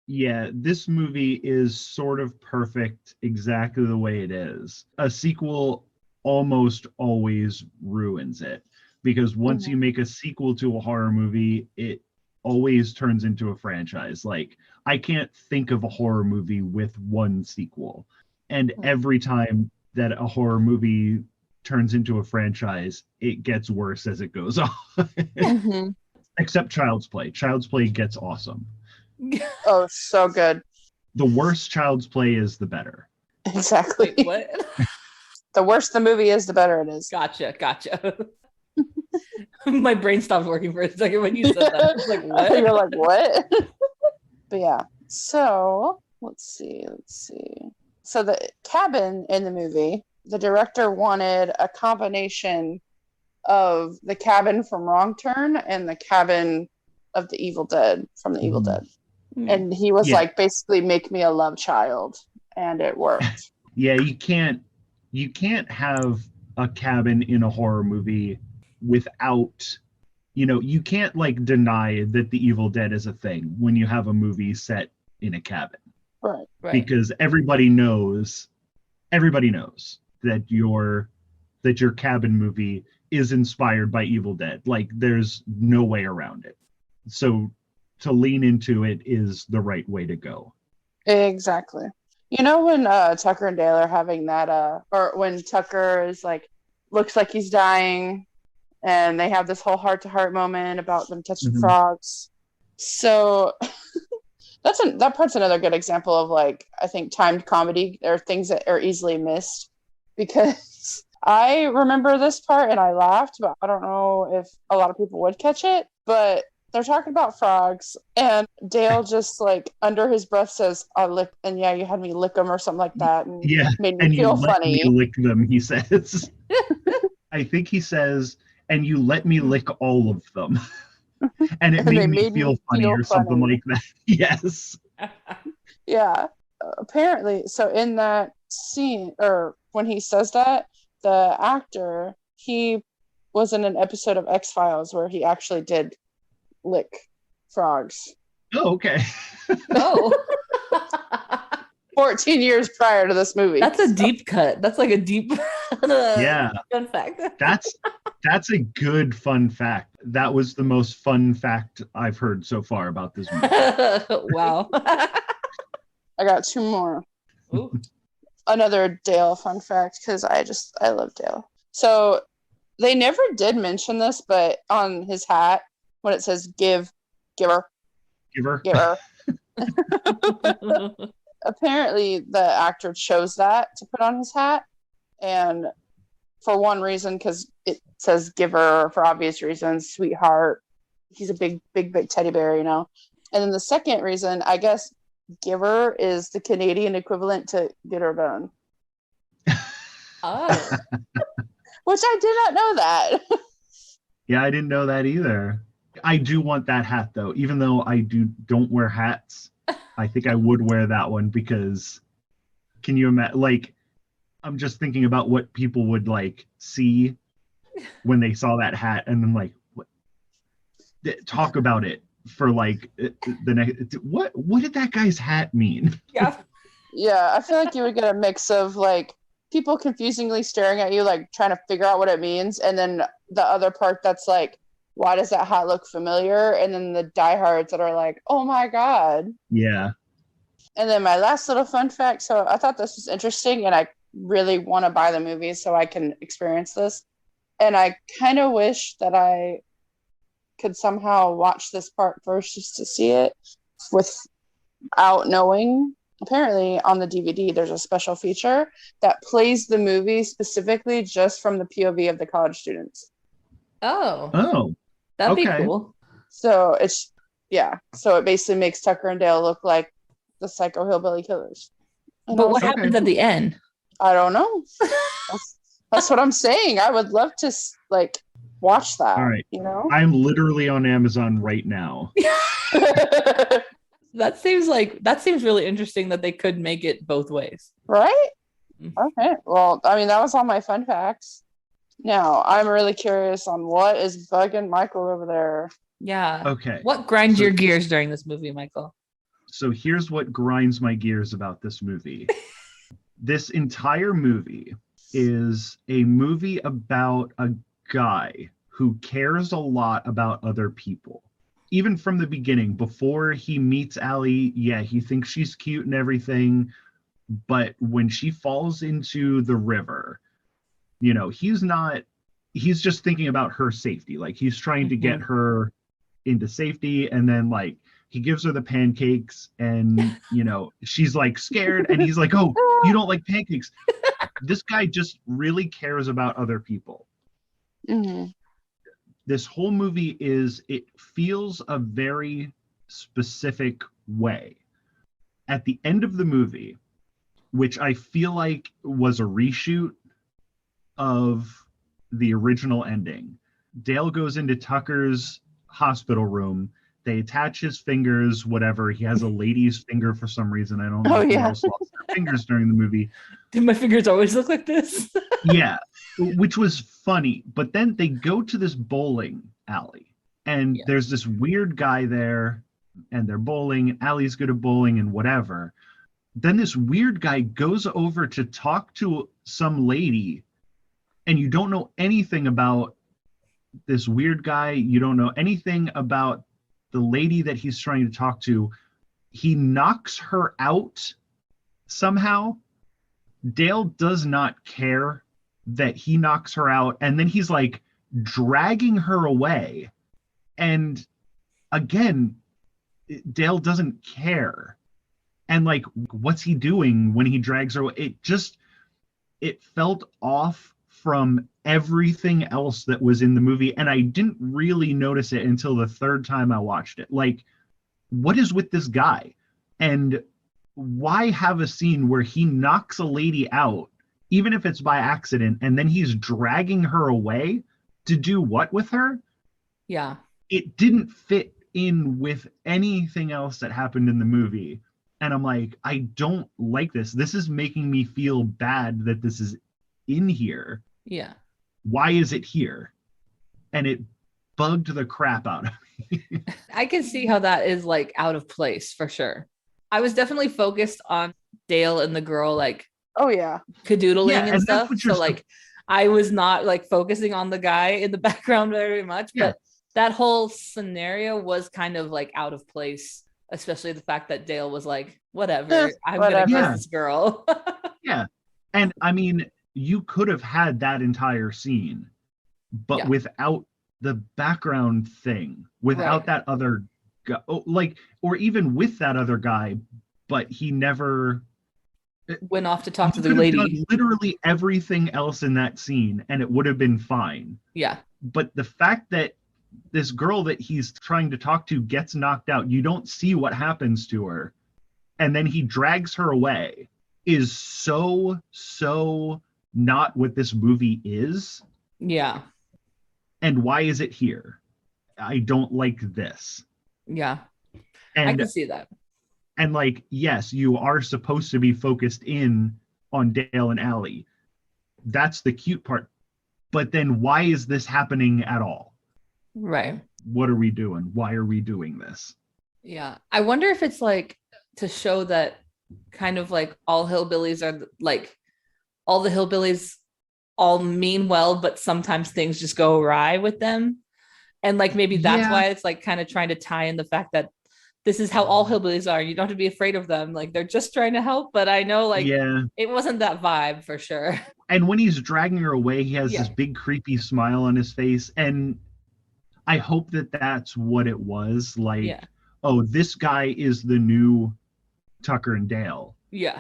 Yeah, this movie is sort of perfect exactly the way it is. A sequel almost always ruins it, because once you make a sequel to a horror movie, it always turns into a franchise. Like, I can't think of a horror movie with one sequel. And every time that a horror movie turns into a franchise, it gets worse as it goes on. Except Child's Play. Child's Play gets awesome. Oh, so good. The worse Child's Play is, the better. Exactly. Wait, what? The worse the movie is, the better it is. Gotcha. My brain stopped working for a second when you said that. I was like, what? You're like, what? But yeah. So let's see. So the cabin in the movie, the director wanted a combination of the cabin from Wrong Turn and the cabin of the Evil Dead from the Evil Dead. And he was like, basically make me a love child. And it worked. Yeah, you can't have a cabin in a horror movie without, you can't like deny that the Evil Dead is a thing when you have a movie set in a cabin. Right. Because everybody knows that your cabin movie is inspired by Evil Dead. Like there's no way around it. So to lean into it is the right way to go. Exactly. When Tucker and Dale are having that, or when Tucker is like, looks like he's dying, and they have this whole heart-to-heart moment about them touching frogs. So that part's another good example of like, I think timed comedy. There are things that are easily missed because I remember this part and I laughed, but I don't know if a lot of people would catch it. But they're talking about frogs, and Dale just like under his breath says, "I lick," and you had me lick them or something like that, and made me feel funny. You lick them, he says. I think he says, "And you let me lick all of them," and it made me feel funny or something like that. Yes. Yeah. Apparently, so in that scene, or when he says that, the actor, he was in an episode of X-Files where he actually did lick frogs. Oh, okay. 14 years prior to this movie. That's a deep cut. That's like a deep fun fact. That's a good fun fact. That was the most fun fact I've heard so far about this movie. Wow. I got two more. Ooh. Another Dale fun fact, because I love Dale. So they never did mention this, but on his hat, when it says giver. Apparently the actor chose that to put on his hat, and for one reason, because it says giver for obvious reasons, sweetheart. He's a big teddy bear, and then the second reason, I guess giver is the Canadian equivalent to get her done. Oh. Which I did not know that. Yeah, I didn't know that either. I do want that hat though, even though I don't wear hats. I think I would wear that one because can you imagine, like, I'm just thinking about what people would like see when they saw that hat, and then like talk about it for like the next, what did that guy's hat mean? Yeah, I feel like you would get a mix of like people confusingly staring at you, like trying to figure out what it means, and then the other part that's like, why does that hat look familiar? And then the diehards that are like, oh my God. Yeah. And then my last little fun fact. So I thought this was interesting, and I really want to buy the movie so I can experience this. And I kind of wish that I could somehow watch this part first just to see it without knowing. Apparently on the DVD, there's a special feature that plays the movie specifically just from the POV of the college students. Oh. That'd be cool. So so it basically makes Tucker and Dale look like the psycho hillbilly killers. But what happens at the end? I don't know. That's what I'm saying. I would love to like watch that. All right. I'm literally on Amazon right now. That seems really interesting that they could make it both ways. Right? Okay. Well, I mean, that was all my fun facts. Now, I'm really curious on what is bugging Michael over there. Yeah. Okay. What grinds your gears during this movie, Michael? So here's what grinds my gears about this movie. This entire movie is a movie about a guy who cares a lot about other people. Even from the beginning, before he meets Allie, he thinks she's cute and everything. But when she falls into the river, he's just thinking about her safety. Like he's trying to get her into safety. And then like he gives her the pancakes, and she's like scared, and he's like, oh, you don't like pancakes. This guy just really cares about other people. Mm-hmm. This whole movie it feels a very specific way. At the end of the movie, which I feel like was a reshoot of the original ending, Dale goes into Tucker's hospital room. They attach his fingers, whatever. He has a lady's finger for some reason. I don't know if else lost their fingers during the movie. Did my fingers always look like this? Yeah, which was funny. But then they go to this bowling alley, and there's this weird guy there, and they're bowling. Allie's good at bowling and whatever. Then this weird guy goes over to talk to some lady, and you don't know anything about this weird guy. You don't know anything about the lady that he's trying to talk to. He knocks her out somehow. Dale does not care that he knocks her out, and then he's like dragging her away. And again, Dale doesn't care. And like, what's he doing when he drags her away? It felt off from everything else that was in the movie, and I didn't really notice it until the third time I watched it. Like, what is with this guy? And why have a scene where he knocks a lady out, even if it's by accident, and then he's dragging her away to do what with her? Yeah. It didn't fit in with anything else that happened in the movie. And I'm like, I don't like this. This is making me feel bad that this is in here. Yeah. Why is it here? And it bugged the crap out of me. I can see how that is like out of place for sure. I was definitely focused on Dale and the girl, like, oh yeah, cadoodling and stuff. So like, I was not like focusing on the guy in the background very much, but that whole scenario was kind of like out of place, especially the fact that Dale was like, whatever, I'm gonna kiss this girl. Yeah. And I mean, you could have had that entire scene, but without the background thing, without that other guy, or even with that other guy, but he never went off to talk to the lady. Literally everything else in that scene, and it would have been fine. Yeah. But the fact that this girl that he's trying to talk to gets knocked out, you don't see what happens to her, and then he drags her away, is so not what this movie is. Yeah. And why is it here? I don't like this. Yeah. And I can see that. And like, yes, you are supposed to be focused in on Dale and Allie. That's the cute part. But then why is this happening at all? Right. What are we doing? Why are we doing this? Yeah. I wonder if it's like to show that kind of like all hillbillies are like, all the hillbillies all mean well, but sometimes things just go awry with them. And like, maybe that's why it's like kind of trying to tie in the fact that this is how all hillbillies are. You don't have to be afraid of them. Like, they're just trying to help. But I know like it wasn't that vibe for sure. And when he's dragging her away, he has this big creepy smile on his face. And I hope that that's what it was. Like, oh, this guy is the new Tucker and Dale. Yeah.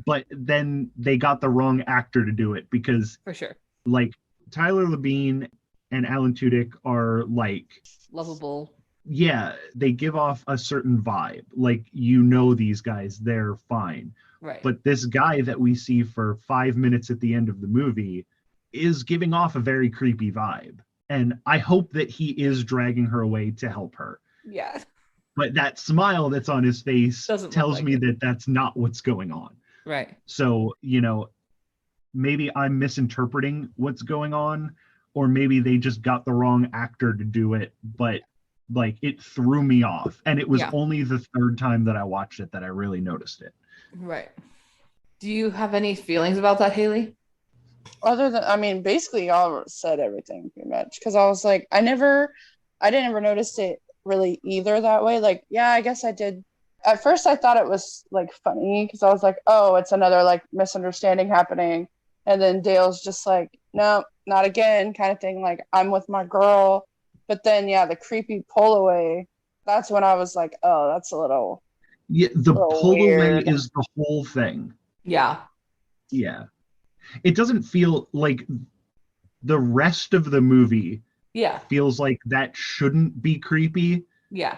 But then they got the wrong actor to do it, because for sure, like Tyler Labine and Alan Tudyk are like lovable. Yeah, they give off a certain vibe. Like, you know, these guys, they're fine. Right. But this guy that we see for 5 minutes at the end of the movie is giving off a very creepy vibe. And I hope that he is dragging her away to help her. Yeah. But that smile that's on his face tells me that that's not what's going on. Right. So, you know, maybe I'm misinterpreting what's going on, or maybe they just got the wrong actor to do it, but like, it threw me off. And it was only the third time that I watched it that I really noticed it. Right. Do you have any feelings about that, Hayley? Other than, I mean, basically y'all said everything pretty much. Because I was like, I didn't ever notice it really either that way. Like, yeah, I guess I did. At first I thought it was like funny, because I was like, oh, it's another like misunderstanding happening. And then Dale's just like, no, not again, kind of thing. Like, I'm with my girl. But then, the creepy pull away That's when I was like, oh, that's a little. Yeah, the pull away weird. is the whole thing. Yeah. Yeah. It doesn't feel like the rest of the movie feels like that shouldn't be creepy. Yeah.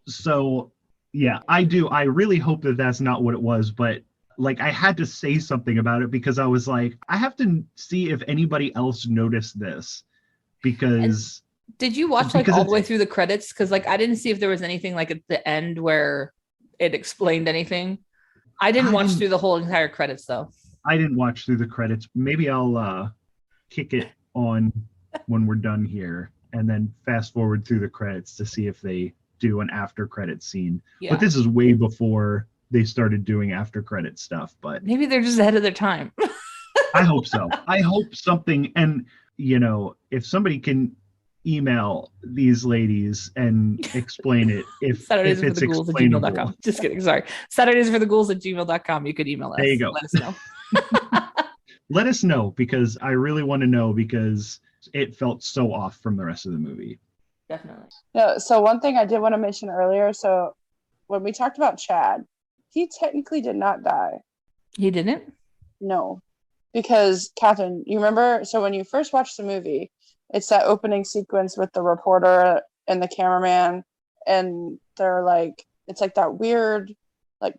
So, yeah, I really hope that that's not what it was, but like I had to say something about it because I was like, I have to see if anybody else noticed this because. And did you watch like all the way through the credits? Because like I didn't see if there was anything like at the end where it explained anything. I didn't watch through the whole entire credits though. I didn't watch through the credits. Maybe I'll kick it on when we're done here and then fast forward through the credits to see if they do an after credit scene. Yeah. But this is way before they started doing after credit stuff. But maybe they're just ahead of their time. I hope so. I hope something, and you know, if somebody can email these ladies and explain it if it's explainable. Just kidding. Sorry. Saturdays for the ghouls at gmail.com. You could email us. There you go. Let us know. Let us know because I really want to know because it felt so off from the rest of the movie. Definitely. Yeah. So one thing I did want to mention earlier. So when we talked about Chad, he technically did not die. He didn't? No. Because Kathryn, you remember? So when you first watched the movie, it's that opening sequence with the reporter and the cameraman, and they're like, it's like that weird, like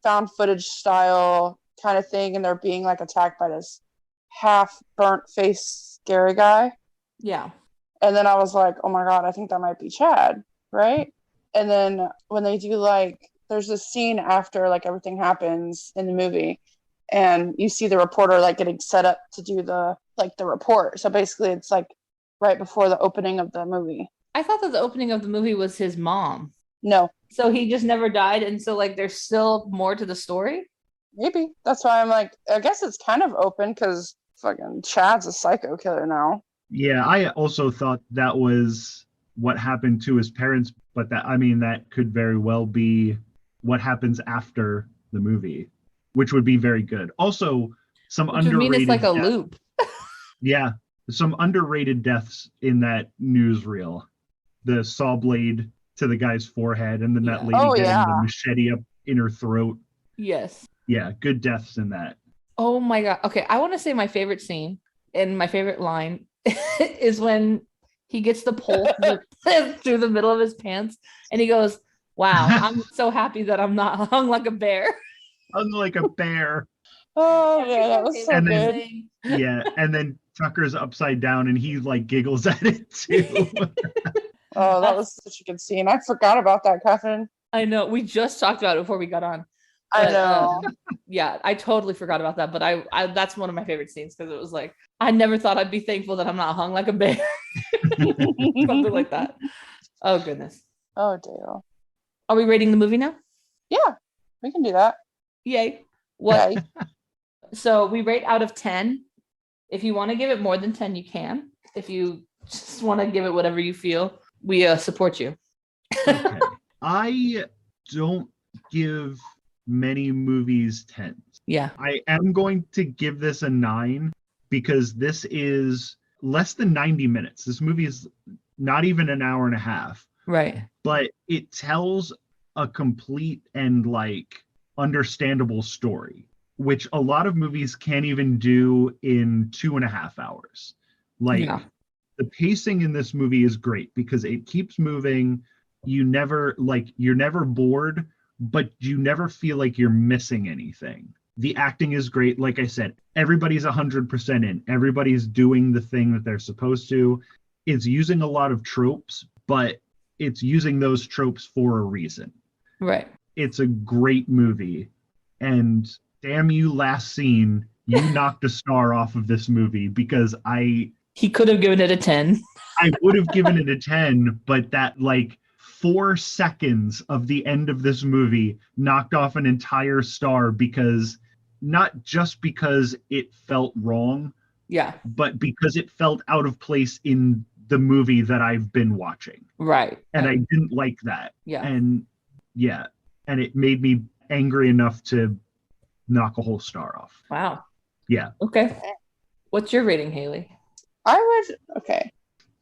found footage style kind of thing, and they're being like attacked by this half burnt face scary guy. Yeah. And then I was like, oh my God, I think that might be Chad, right? And then when they do like, there's this scene after like everything happens in the movie, and you see the reporter like getting set up to do the report. So basically it's like right before the opening of the movie. I thought that the opening of the movie was his mom. No. So he just never died, and so like there's still more to the story? Maybe. That's why I'm like, I guess it's kind of open because fucking Chad's a psycho killer now. Yeah, I also thought that was what happened to his parents, but that could very well be what happens after the movie, which would be very good. Also, some underrated. I mean, it's like a loop. Yeah, some underrated deaths in that newsreel. The saw blade to the guy's forehead, and then that lady getting the machete up in her throat. Yes. Yeah, good deaths in that. Oh my God. Okay, I want to say my favorite scene and my favorite line is when he gets the pole through the middle of his pants, and he goes, "Wow, I'm so happy that I'm not hung like a bear." Hung like a bear. Oh yeah, that was so good. Yeah, and then Tucker's upside down, and he like giggles at it too. Oh, that was such a good scene. I forgot about that, Kathryn. I know. We just talked about it before we got on. But, I know. Yeah, I totally forgot about that. But I that's one of my favorite scenes because it was like, I never thought I'd be thankful that I'm not hung like a bear. Something like that. Oh, goodness. Oh, dear. Are we rating the movie now? Yeah, we can do that. Yay. What? Yay. So we rate out of 10. If you want to give it more than 10, you can. If you just want to give it whatever you feel, we support you. Okay. I don't give many movies 10s. Yeah. I am going to give this a 9 because this is less than 90 minutes. This movie is not even an hour and a half. Right. But it tells a complete and like understandable story, which a lot of movies can't even do in 2.5 hours. Like the pacing in this movie is great because it keeps moving. You're never bored, but you never feel like you're missing anything. The acting is great. Like I said, everybody's 100% in. Everybody's doing the thing that they're supposed to. It's using a lot of tropes, but it's using those tropes for a reason. Right. It's a great movie. And damn you, last scene, you knocked a star off of this movie because he could have given it a 10. I would have given it a 10, but that like 4 seconds of the end of this movie knocked off an entire star because not just because it felt wrong, but because it felt out of place in the movie that I've been watching. Right. And I didn't like that. Yeah. And it made me angry enough to knock a whole star off. Wow. Yeah. Okay. What's your rating, Hayley? Okay.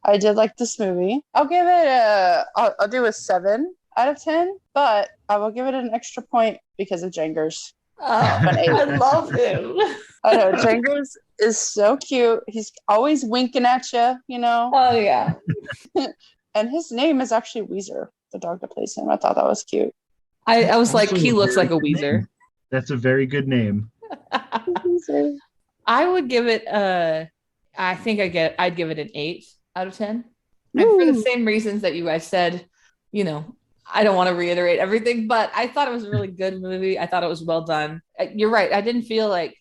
I did like this movie. I'll give it I'll do a 7 out of 10, but I will give it an extra point because of Jangers. Oh, I love him. I know, Jangers is so cute. He's always winking at you, you know? Oh, yeah. And his name is actually Weezer, the dog that plays him. I thought that was cute. I was like, he looks like a Weezer. Name. That's a very good name. I would give it I think I'd give it an 8 out of 10. And for the same reasons that you guys said, you know, I don't want to reiterate everything, but I thought it was a really good movie. I thought it was well done. You're right. I didn't feel like,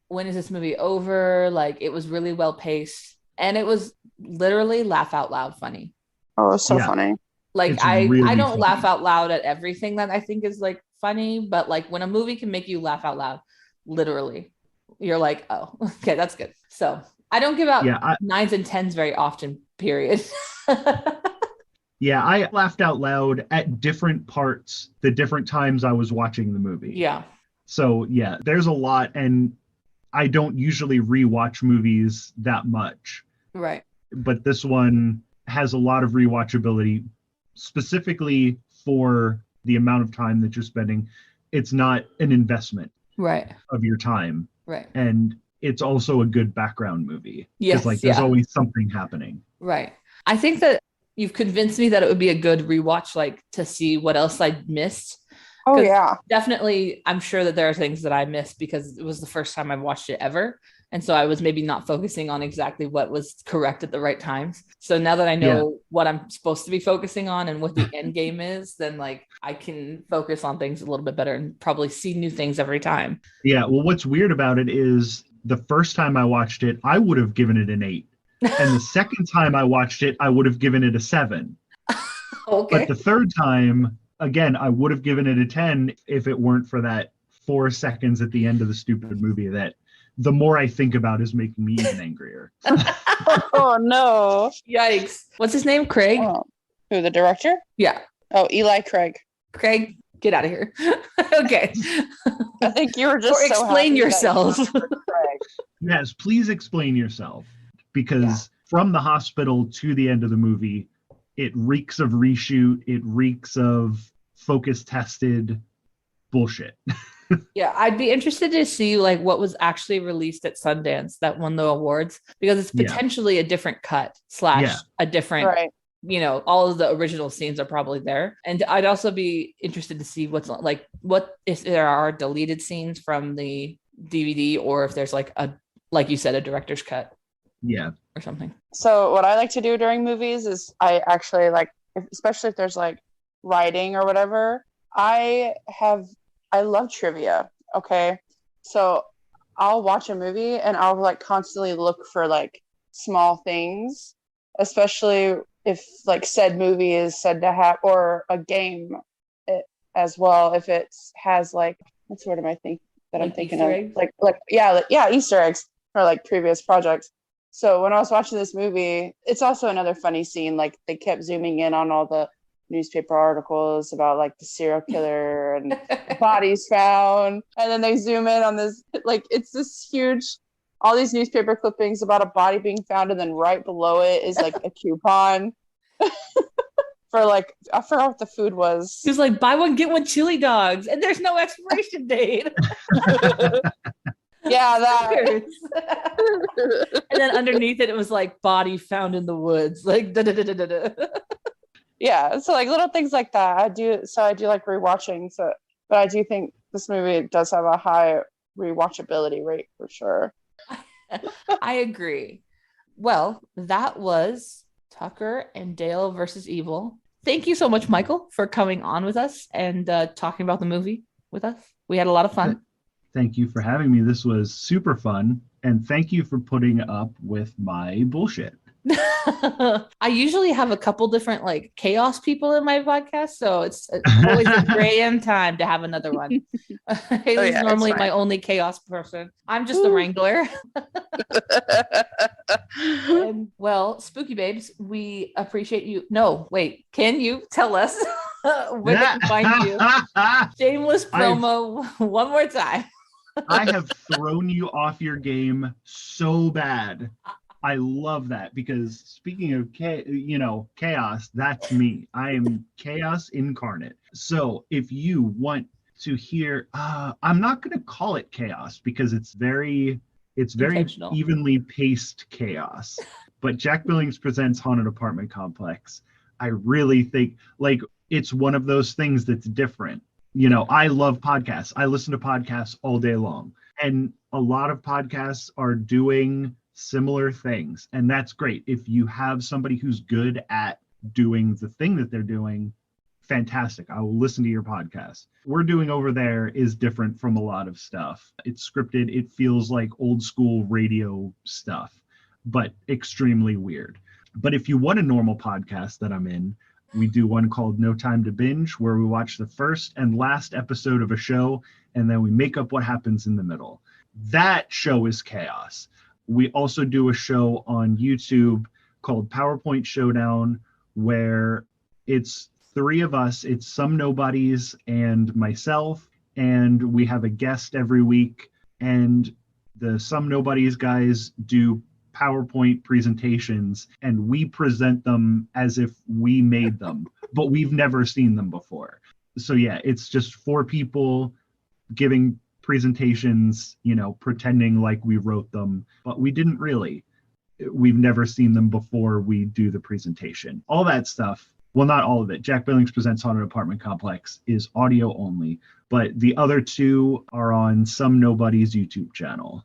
when is this movie over? Like, it was really well paced, and it was literally laugh out loud funny. Oh, it's so funny. Like, I don't funny. Laugh out loud at everything that I think is like funny, but like when a movie can make you laugh out loud, literally, you're like, oh, okay, that's good. So I don't give out 9s and 10s very often, period. Yeah, I laughed out loud at different parts, the different times I was watching the movie. Yeah. So, yeah, there's a lot, and I don't usually rewatch movies that much. Right. But this one has a lot of rewatchability, specifically for the amount of time that you're spending. It's not an investment of your time. Right. And it's also a good background movie. Yes. Like, there's always something happening. Right. I think that you've convinced me that it would be a good rewatch, like to see what else I missed. Oh, yeah. Definitely, I'm sure that there are things that I missed because it was the first time I've watched it ever. And so I was maybe not focusing on exactly what was correct at the right times. So now that I know what I'm supposed to be focusing on and what the end game is, then like I can focus on things a little bit better and probably see new things every time. Yeah. Well, what's weird about it is the first time I watched it, I would have given it an 8. And the second time I watched it, I would have given it a 7. Okay. But the third time, again, I would have given it a 10 if it weren't for that 4 seconds at the end of the stupid movie that the more I think about is making me even angrier. Oh, no. Yikes. What's his name? Craig? Oh. Who, the director? Yeah. Oh, Eli Craig. Craig, get out of here. Okay. I think you were just explain yourself. Yes, please explain yourself. Because from the hospital to the end of the movie, it reeks of reshoot. It reeks of focus tested bullshit. Yeah, I'd be interested to see like what was actually released at Sundance that won the awards, because it's potentially a different cut / a different, you know, all of the original scenes are probably there. And I'd also be interested to see what's like, what if there are deleted scenes from the DVD, or if there's like you said, a director's cut. Yeah. Or something. So what I like to do during movies is I actually like, especially if there's like writing or whatever, I love trivia. Okay. So I'll watch a movie and I'll like constantly look for like small things, especially if like said movie is said to have, or a game as well. If it has like, what's the word am I thinking that I'm thinking of? Like Easter eggs for like previous projects. So when I was watching this movie, it's also another funny scene. Like they kept zooming in on all the newspaper articles about like the serial killer and bodies found. And then they zoom in on this, like it's this huge, all these newspaper clippings about a body being found. And then right below it is like a coupon for like, I forgot what the food was. He was like, buy one, get one chili dogs. And there's no expiration date. Yeah, that. And then underneath it was like body found in the woods, like da da da da da. Yeah, so like little things like that. I do like rewatching. So, but I do think this movie does have a high rewatchability rate for sure. I agree. Well, that was Tucker and Dale versus Evil. Thank you so much, Michael, for coming on with us and talking about the movie with us. We had a lot of fun. Thank you for having me. This was super fun. And thank you for putting up with my bullshit. I usually have a couple different like chaos people in my podcast, so it's always a grand time to have another one. Hayley's normally my only chaos person. I'm just the wrangler. And, well, Spooky Babes, we appreciate you. No, wait, can you tell us where they can find you? Shameless promo one more time. I have thrown you off your game so bad. I love that because speaking of chaos, that's me. I am chaos incarnate. So if you want to hear, I'm not going to call it chaos because it's very evenly paced chaos. But Jack Billings Presents Haunted Apartment Complex, I really think like it's one of those things that's different. You know, I love podcasts. I listen to podcasts all day long. And a lot of podcasts are doing similar things. And that's great. If you have somebody who's good at doing the thing that they're doing, fantastic. I will listen to your podcast. We're doing over there is different from a lot of stuff. It's scripted. It feels like old school radio stuff, but extremely weird. But if you want a normal podcast that I'm in, we do one called No Time to Binge, where we watch the first and last episode of a show, and then we make up what happens in the middle. That show is chaos. We also do a show on YouTube called PowerPoint Showdown, where it's 3 of us. It's some nobodies and myself, and we have a guest every week. And the some nobodies guys do PowerPoint presentations, and we present them as if we made them, but we've never seen them before. So yeah, it's just 4 people giving presentations, you know, pretending like we wrote them, but we didn't really. We've never seen them before we do the presentation. All that stuff. Well, not all of it. Jack Billings Presents Haunted Apartment Complex is audio only, but the other 2 are on Some Nobody's YouTube channel.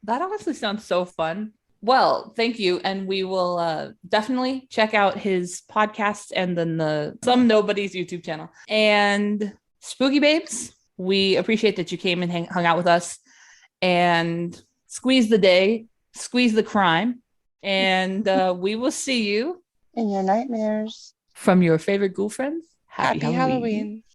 That honestly sounds so fun. Well, thank you. And we will definitely check out his podcast and then the Some Nobody's YouTube channel. And Spooky Babes, we appreciate that you came and hung out with us and squeeze the day, squeeze the crime. And we will see you in your nightmares. From your favorite ghoul friends. Happy Halloween.